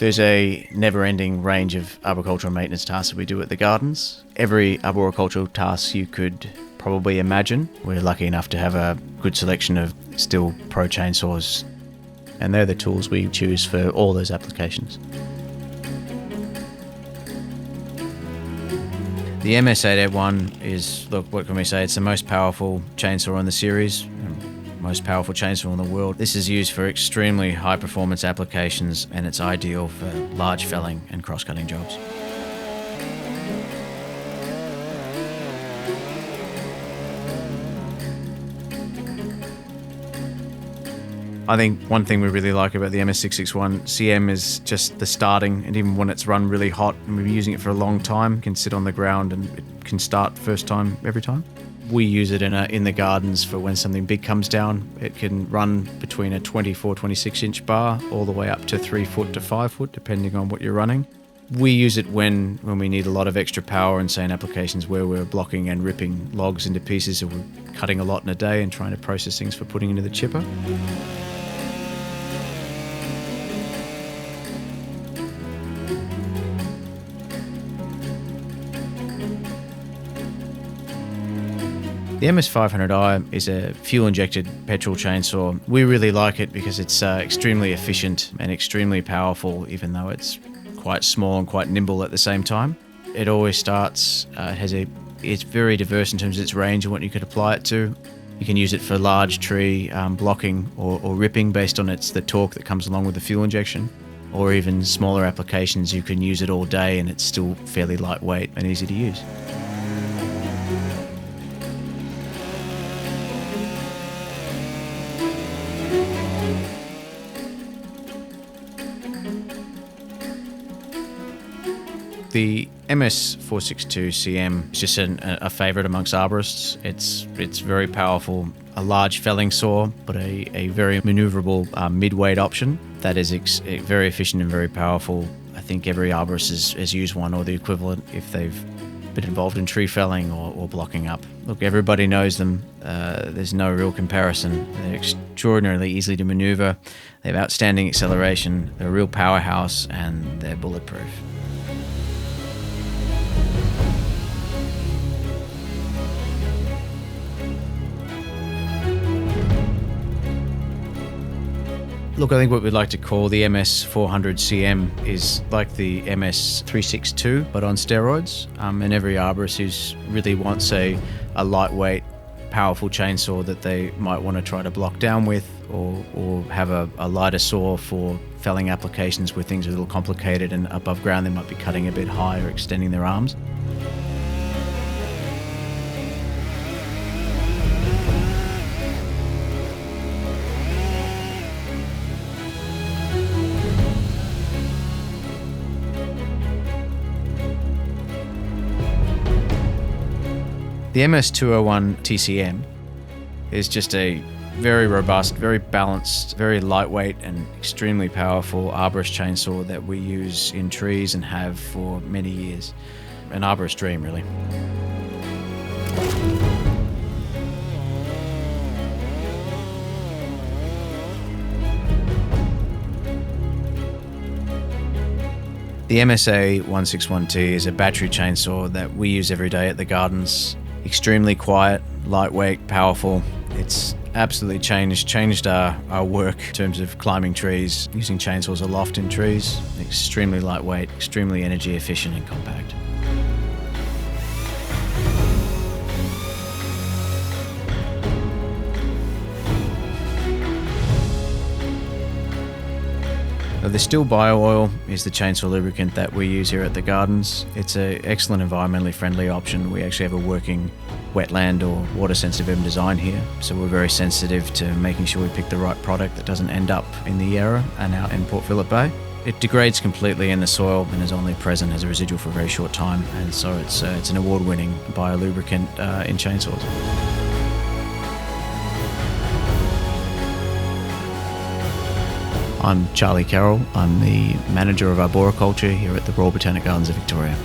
There's a never-ending range of arboricultural maintenance tasks that we do at the gardens. Every arboricultural task you could probably imagine. We're lucky enough to have a good selection of STIHL Pro chainsaws, and they're the tools we choose for all those applications. The MS881 is, look, what can we say? It's the most powerful chainsaw in the series. Most powerful chainsaw in the world. This is used for extremely high performance applications, and it's ideal for large felling and cross-cutting jobs. I think one thing we really like about the MS661 CM is just the starting, and even when it's run really hot and we've been using it for a long time, it can sit on the ground and it can start first time every time. We use it in the gardens for when something big comes down. It can run between a 24, 26-inch bar all the way up to 3 foot to 5 foot, depending on what you're running. We use it when we need a lot of extra power, and say in applications where we're blocking and ripping logs into pieces, or we're cutting a lot in a day and trying to process things for putting into the chipper. The MS500i is a fuel-injected petrol chainsaw. We really like it because it's extremely efficient and extremely powerful, even though it's quite small and quite nimble at the same time. It always starts, it's very diverse in terms of its range and what you could apply it to. You can use it for large tree blocking or ripping based on the torque that comes along with the fuel injection. Or even smaller applications, you can use it all day and it's still fairly lightweight and easy to use. The MS462CM is just a favourite amongst arborists. It's very powerful, a large felling saw, but a very manoeuvrable mid-weight option that is very efficient and very powerful. I think every arborist has used one or the equivalent if they've been involved in tree felling or blocking up. Look, everybody knows them. There's no real comparison. They're extraordinarily easy to manoeuvre. They have outstanding acceleration. They're a real powerhouse, and they're bulletproof. Look, I think what we'd like to call the MS400CM is like the MS362, but on steroids. And every arborist who really wants a lightweight, powerful chainsaw that they might want to try to block down with, or have a lighter saw for felling applications where things are a little complicated and above ground they might be cutting a bit high or extending their arms. The MS201 TC-M is just a very robust, very balanced, very lightweight and extremely powerful arborist chainsaw that we use in trees and have for many years. An arborist dream, really. The MSA 161T is a battery chainsaw that we use every day at the gardens. Extremely quiet, lightweight, powerful. It's absolutely changed our work in terms of climbing trees, using chainsaws aloft in trees. Extremely lightweight, extremely energy efficient and compact. The STIHL Bio Oil is the chainsaw lubricant that we use here at the gardens. It's an excellent environmentally friendly option. We actually have a working wetland or water sensitive design here, so we're very sensitive to making sure we pick the right product that doesn't end up in the Yarra and out in Port Phillip Bay. It degrades completely in the soil and is only present as a residual for a very short time, and so it's an award-winning biolubricant in chainsaws. I'm Charlie Carroll. I'm the manager of Arboriculture here at the Royal Botanic Gardens of Victoria.